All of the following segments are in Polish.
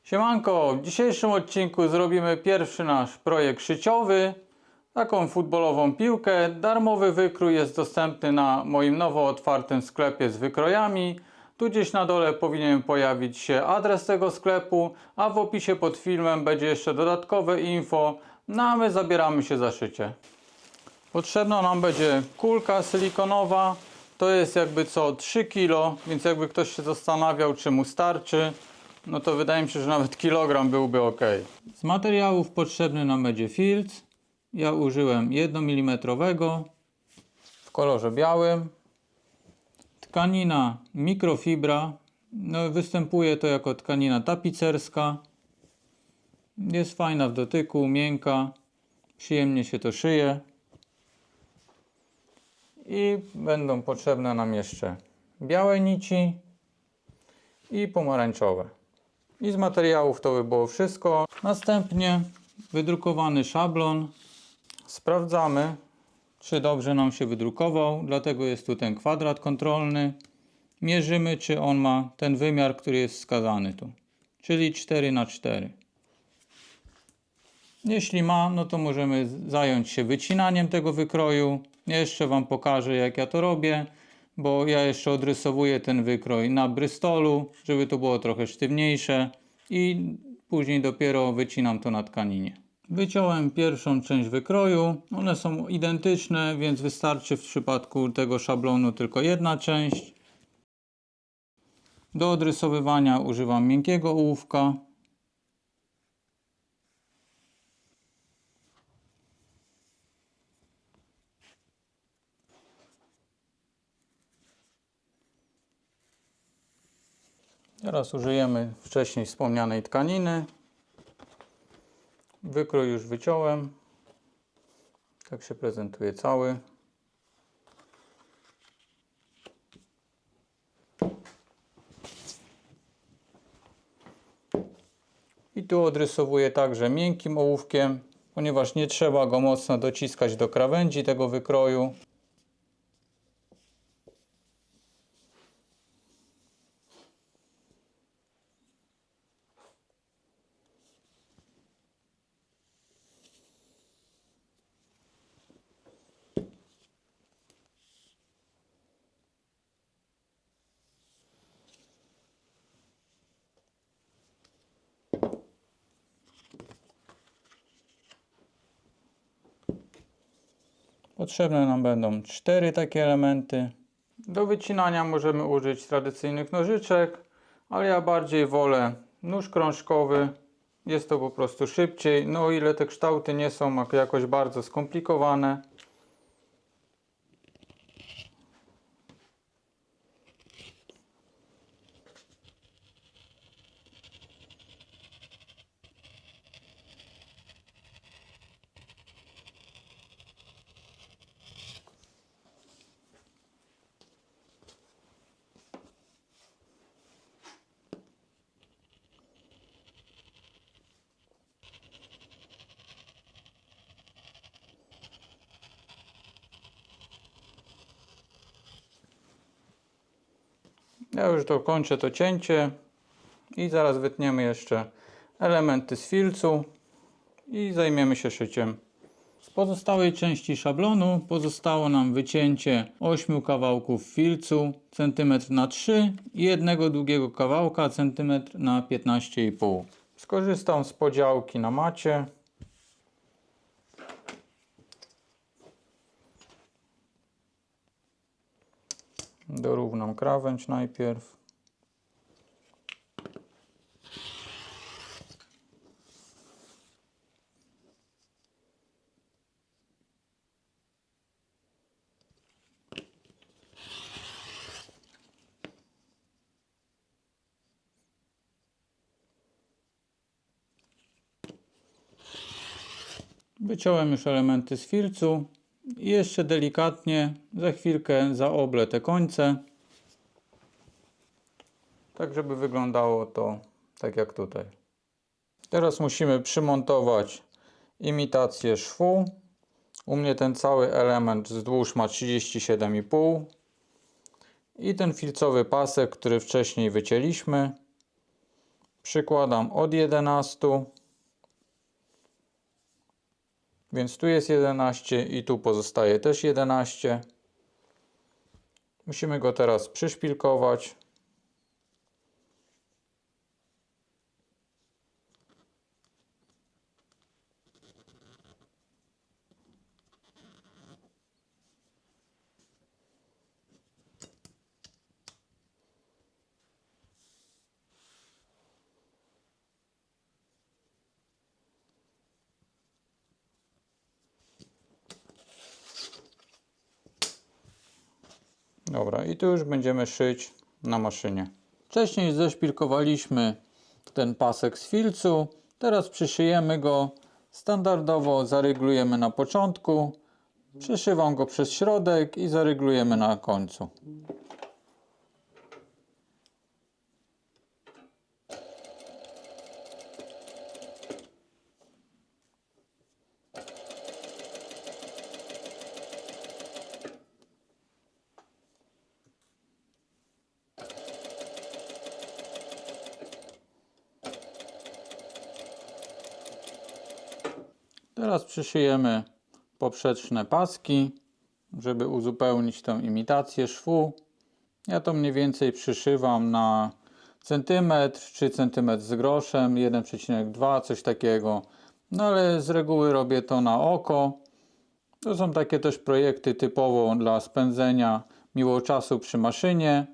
Siemanko, w dzisiejszym odcinku zrobimy pierwszy nasz projekt szyciowy. Taką futbolową piłkę. Darmowy wykrój jest dostępny na moim nowo otwartym sklepie z wykrojami. Tu gdzieś na dole powinien pojawić się adres tego sklepu, a w opisie pod filmem będzie jeszcze dodatkowe info. No a my zabieramy się za szycie. Potrzebna nam będzie kulka silikonowa. To jest jakby co 3 kg, więc jakby ktoś się zastanawiał, czy mu starczy, no to wydaje mi się, że nawet kilogram byłby ok. Z materiałów potrzebny nam będzie filc. Ja użyłem 1 mm w kolorze białym. Tkanina mikrofibra. No, występuje to jako tkanina tapicerska. Jest fajna w dotyku, miękka. Przyjemnie się to szyje. I będą potrzebne nam jeszcze białe nici i pomarańczowe. I z materiałów to by było wszystko. Następnie wydrukowany szablon. Sprawdzamy, czy dobrze nam się wydrukował. Dlatego jest tu ten kwadrat kontrolny. Mierzymy, czy on ma ten wymiar, który jest wskazany tu. Czyli 4×4. Jeśli ma, no to możemy zająć się wycinaniem tego wykroju. Ja jeszcze Wam pokażę, jak ja to robię, bo ja jeszcze odrysowuję ten wykroj na brystolu, żeby to było trochę sztywniejsze i później dopiero wycinam to na tkaninie. Wyciąłem pierwszą część wykroju. One są identyczne, więc wystarczy w przypadku tego szablonu tylko jedna część. Do odrysowywania używam miękkiego ołówka. Teraz użyjemy wcześniej wspomnianej tkaniny. Wykrój już wyciąłem. Tak się prezentuje cały. I tu odrysowuję także miękkim ołówkiem, ponieważ nie trzeba go mocno dociskać do krawędzi tego wykroju. Potrzebne nam będą 4 takie elementy. Do wycinania możemy użyć tradycyjnych nożyczek, ale ja bardziej wolę nóż krążkowy. Jest to po prostu szybciej, no o ile te kształty nie są jakoś bardzo skomplikowane. Ja już dokończę to cięcie i zaraz wytniemy jeszcze elementy z filcu i zajmiemy się szyciem. Z pozostałej części szablonu pozostało nam wycięcie 8 kawałków filcu cm×3 i jednego długiego kawałka cm×15,5 cm. Skorzystam z podziałki na macie. Dorównam krawędź najpierw. Wyciąłem już elementy z filcu i jeszcze delikatnie za chwilkę zaoblę te końce, tak żeby wyglądało to tak jak tutaj. Teraz musimy przymontować imitację szwu. U mnie ten cały element wzdłuż ma 37,5 i ten filcowy pasek, który wcześniej wycięliśmy, Przykładam od 11, więc tu jest 11 i tu pozostaje też 11. Musimy go teraz przyszpilkować. Dobra, i tu już będziemy szyć na maszynie. Wcześniej zeszpilkowaliśmy ten pasek z filcu. Teraz przyszyjemy go. Standardowo zaryglujemy na początku. Przyszywam go przez środek i zaryglujemy na końcu. Teraz przyszyjemy poprzeczne paski, żeby uzupełnić tę imitację szwu. Ja to mniej więcej przyszywam na centymetr czy centymetr z groszem, 1,2, coś takiego. No ale z reguły robię to na oko. To są takie też projekty typowo dla spędzenia miło czasu przy maszynie,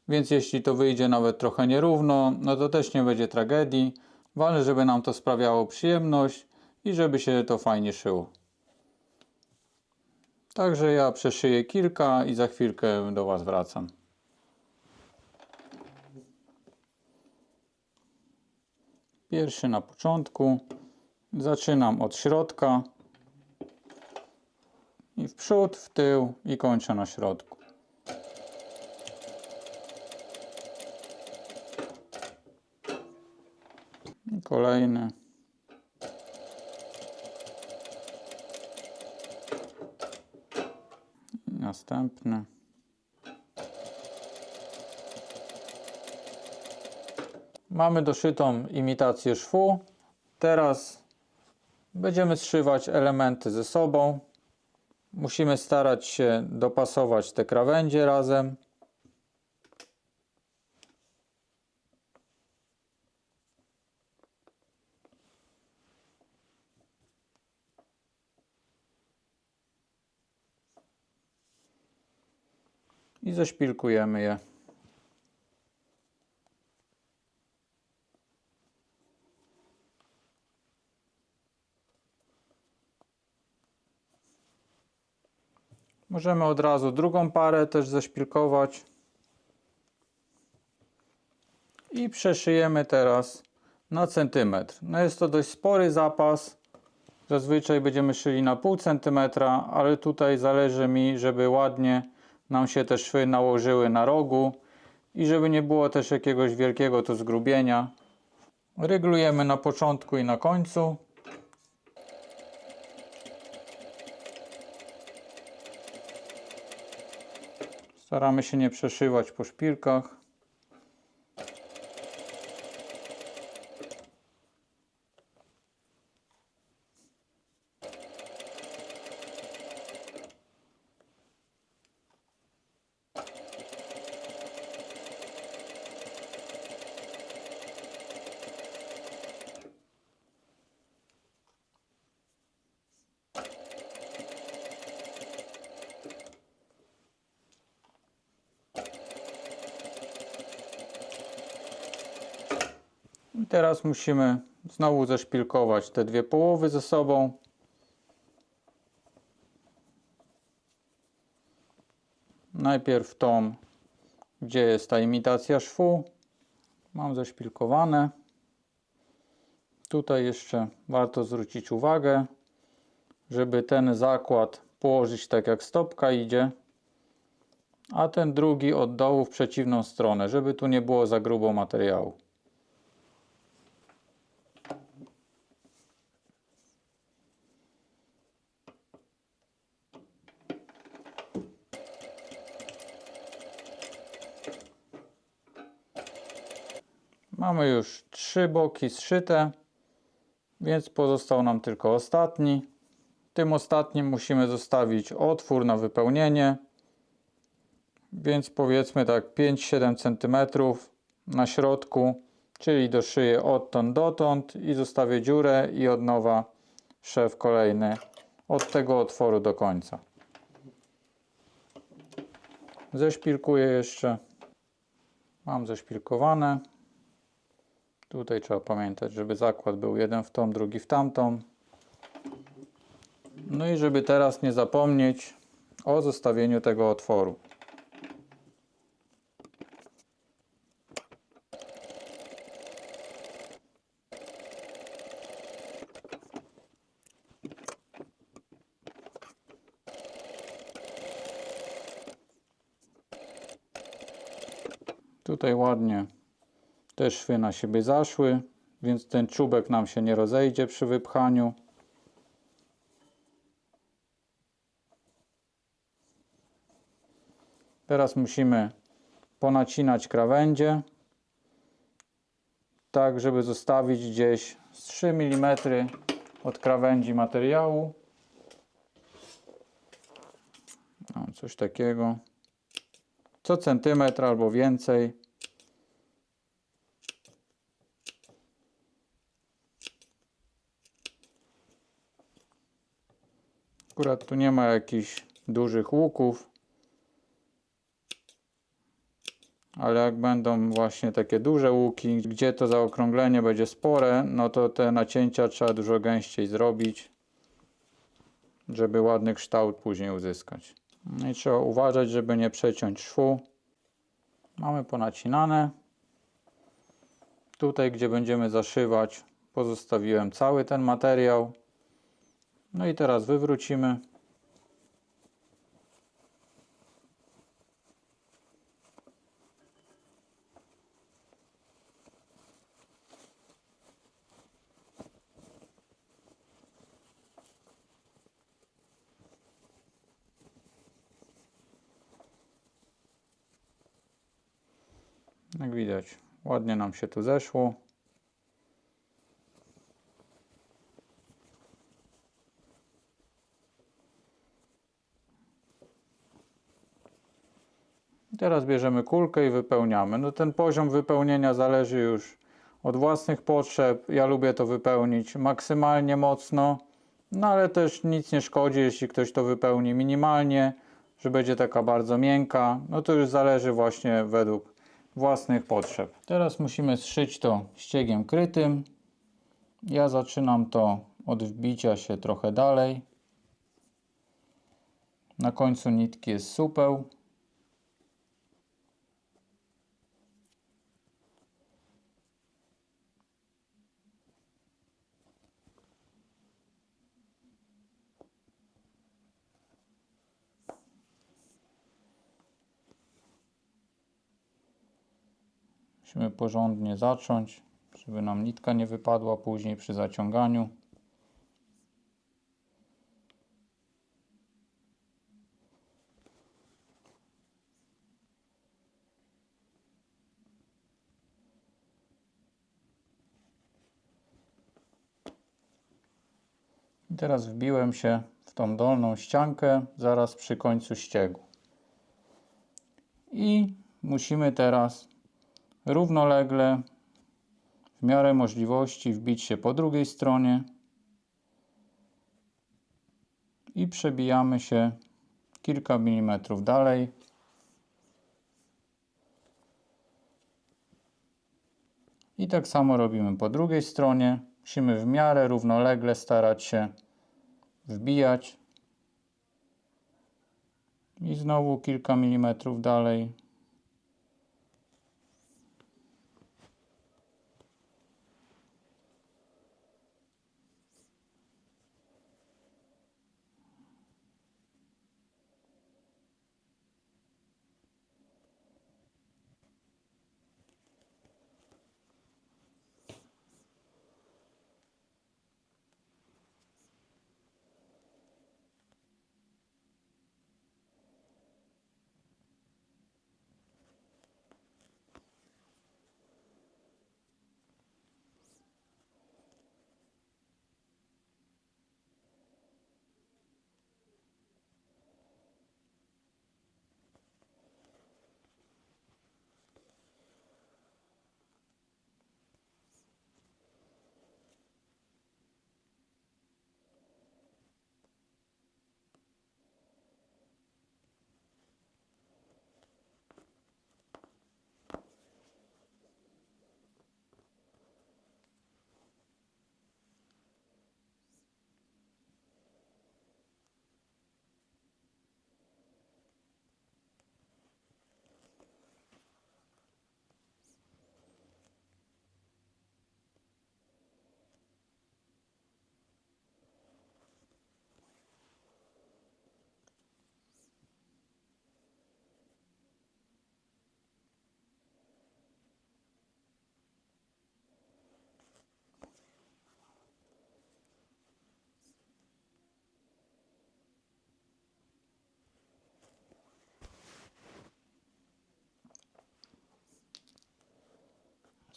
więc jeśli to wyjdzie nawet trochę nierówno, no to też nie będzie tragedii. Ważne, żeby nam to sprawiało przyjemność i żeby się to fajnie szyło. Także ja przeszyję kilka i za chwilkę do Was wracam. Pierwszy na początku. Zaczynam od środka i w przód, w tył i kończę na środku. I kolejny. I następny. Mamy doszytą imitację szwu. Teraz będziemy zszywać elementy ze sobą. Musimy starać się dopasować te krawędzie razem. I zeszpilkujemy je. Możemy od razu drugą parę też zeszpilkować. I przeszyjemy teraz na centymetr. No jest to dość spory zapas. Zazwyczaj będziemy szyli na pół centymetra, ale tutaj zależy mi, żeby ładnie nam się te szwy nałożyły na rogu i żeby nie było też jakiegoś wielkiego tu zgrubienia. Ryglujemy na początku i na końcu. Staramy się nie przeszywać po szpilkach. I teraz musimy znowu zeszpilkować te dwie połowy ze sobą. Najpierw tą, gdzie jest ta imitacja szwu. Mam zeszpilkowane. Tutaj jeszcze warto zwrócić uwagę, żeby ten zakład położyć tak jak stopka idzie, a ten drugi od dołu w przeciwną stronę, żeby tu nie było za grubo materiału. Mamy już 3 boki zszyte, więc pozostał nam tylko ostatni. Tym ostatnim musimy zostawić otwór na wypełnienie, więc powiedzmy tak 5-7 cm na środku, czyli doszyję odtąd dotąd i zostawię dziurę i od nowa szef kolejny od tego otworu do końca. Zeszpilkuję jeszcze. Mam zeszpilkowane. Tutaj trzeba pamiętać, żeby zakład był jeden w tą, drugi w tamtą. No i żeby teraz nie zapomnieć o zostawieniu tego otworu. Tutaj ładnie te szwy na siebie zaszły, więc ten czubek nam się nie rozejdzie przy wypchaniu. Teraz musimy ponacinać krawędzie, tak żeby zostawić gdzieś z 3 mm od krawędzi materiału. No, coś takiego. Co centymetr albo więcej. Akurat tu nie ma jakichś dużych łuków, ale jak będą właśnie takie duże łuki, gdzie to zaokrąglenie będzie spore, no to te nacięcia trzeba dużo gęściej zrobić, żeby ładny kształt później uzyskać. No i trzeba uważać, żeby nie przeciąć szwu. Mamy ponacinane. Tutaj, gdzie będziemy zaszywać, pozostawiłem cały ten materiał. No i teraz wywrócimy. Jak widać, ładnie nam się tu zeszło. Teraz bierzemy kulkę i wypełniamy. No ten poziom wypełnienia zależy już od własnych potrzeb. Ja lubię to wypełnić maksymalnie mocno, no ale też nic nie szkodzi, jeśli ktoś to wypełni minimalnie, że będzie taka bardzo miękka. No to już zależy właśnie według własnych potrzeb. Teraz musimy zszyć to ściegiem krytym. Ja zaczynam to od wbicia się trochę dalej. Na końcu nitki jest supeł. Musimy porządnie zacząć, żeby nam nitka nie wypadła później przy zaciąganiu. I teraz wbiłem się w tą dolną ściankę zaraz przy końcu ściegu. I musimy teraz równolegle, w miarę możliwości, wbić się po drugiej stronie i przebijamy się kilka milimetrów dalej. I tak samo robimy po drugiej stronie. Musimy w miarę równolegle starać się wbijać. I znowu kilka milimetrów dalej.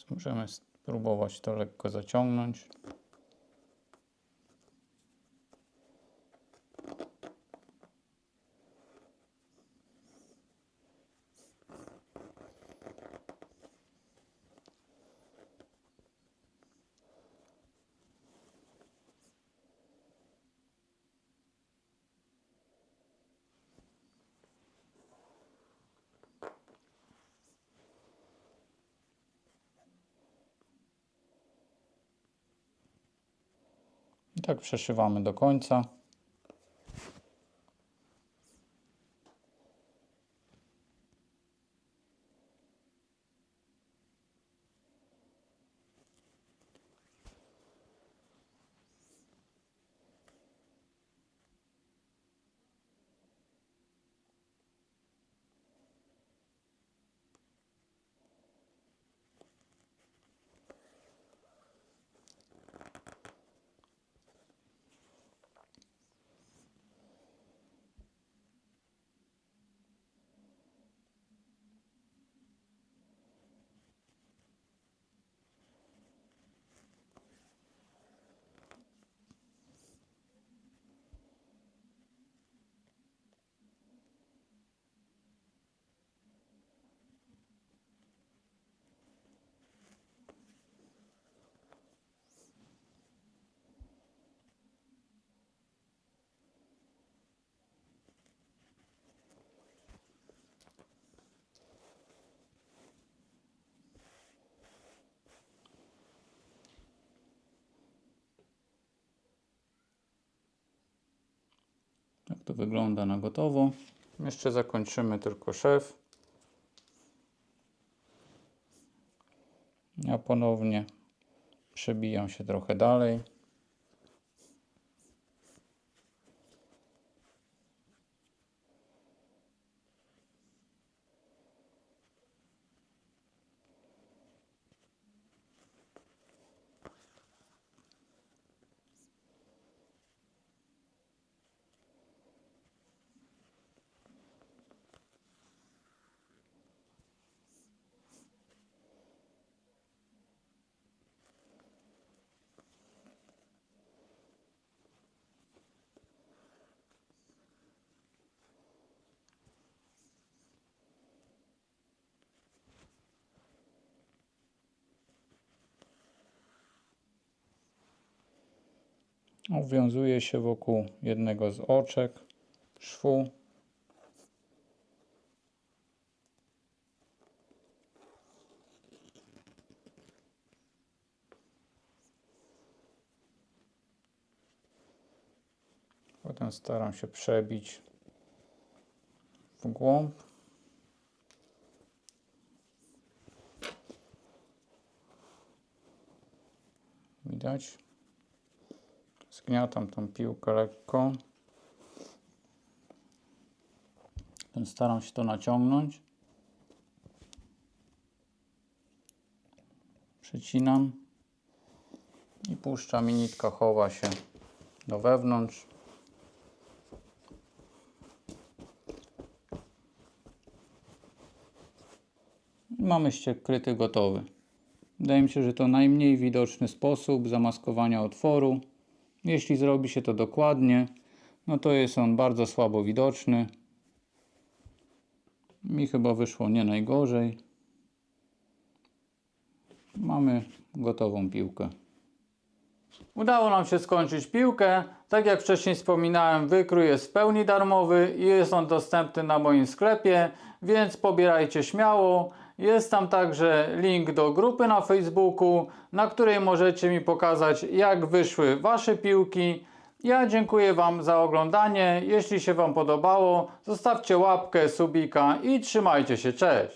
Możemy spróbować to lekko zaciągnąć. I tak przeszywamy do końca. Tak to wygląda na gotowo. Jeszcze zakończymy tylko szef. Ja ponownie przebijam się trochę dalej. Uwiązuje się wokół jednego z oczek szwu. Potem staram się przebić w głąb. Widać? Zgniatam tą piłkę lekko. Potem staram się to naciągnąć. Przecinam i puszczam i nitka chowa się do wewnątrz. I mamy ściek kryty gotowy. Wydaje mi się, że to najmniej widoczny sposób zamaskowania otworu. Jeśli zrobi się to dokładnie, no to jest on bardzo słabo widoczny. Mi chyba wyszło nie najgorzej. Mamy gotową piłkę. Udało nam się skończyć piłkę. Tak jak wcześniej wspominałem, wykrój jest w pełni darmowy i jest on dostępny na moim sklepie, więc pobierajcie śmiało. Jest tam także link do grupy na Facebooku, na której możecie mi pokazać, jak wyszły wasze piłki. Ja dziękuję wam za oglądanie. Jeśli się wam podobało, zostawcie łapkę, subika i trzymajcie się. Cześć!